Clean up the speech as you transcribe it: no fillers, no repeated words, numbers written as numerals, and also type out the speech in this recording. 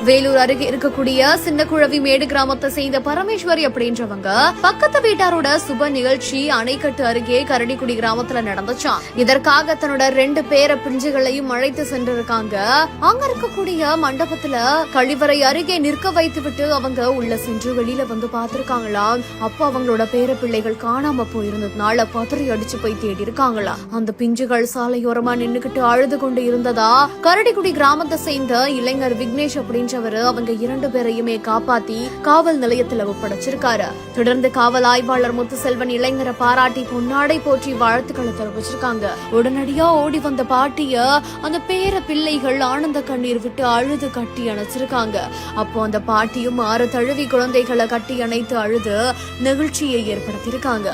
வேலூர் அருகே இருக்கக்கூடிய சின்னக்குழவி மேடு கிராமத்தை சேர்ந்த பரமேஸ்வரி அப்படின்றவங்க பக்கத்து வீட்டாரோட சுப நிகழ்ச்சி அணைக்கட்டு அருகே கரடிக்குடி கிராமத்துல நடந்துச்சான். இதற்காக தன்னோட 2 பேர பிஞ்சுகளையும் அழைத்து சென்றிருக்காங்க. அங்க இருக்கக்கூடிய மண்டபத்துல கழிவறை அருகே நிற்க வைத்து விட்டு அவங்க உள்ள சென்று வெளியில வந்து பாத்திருக்காங்களாம். அப்ப அவங்களோட பேர பிள்ளைகள் காணாம போயிருந்ததுனால பதறி அடிச்சு போய் தேடி இருக்காங்களா. அந்த பிஞ்சுகள் சாலையோரமா நின்னுகிட்டு அழுது கொண்டு இருந்ததா கரடிக்குடி கிராமத்தை சேர்ந்த இளைஞர் விக்னேஷ் அப்படின்றவரு அவங்க 2 பேரையுமே காப்பாத்தி காவல் நிலையத்துல ஒப்படைச்சிருக்காரு. தொடர்ந்து காவல் ஆய்வாளர் முத்துசெல்வன் இளைஞரை பாராட்டி பொன்னாடை போற்றி வாழ்த்துக்களை தெரிவிச்சிருக்காங்க. உடனடியா ஓடி வந்த பாட்டிய அந்த பேர பிள்ளைகள் ஆனந்த கண்ணீர் விட்டு அழுது கட்டி அணைச்சிருக்காங்க. அப்போ அந்த பாட்டியும் 6 தழுவி குழந்தைகளை கட்டி அணைத்து அழுது நிகழ்ச்சியை ஏற்படுத்தியிருக்காங்க.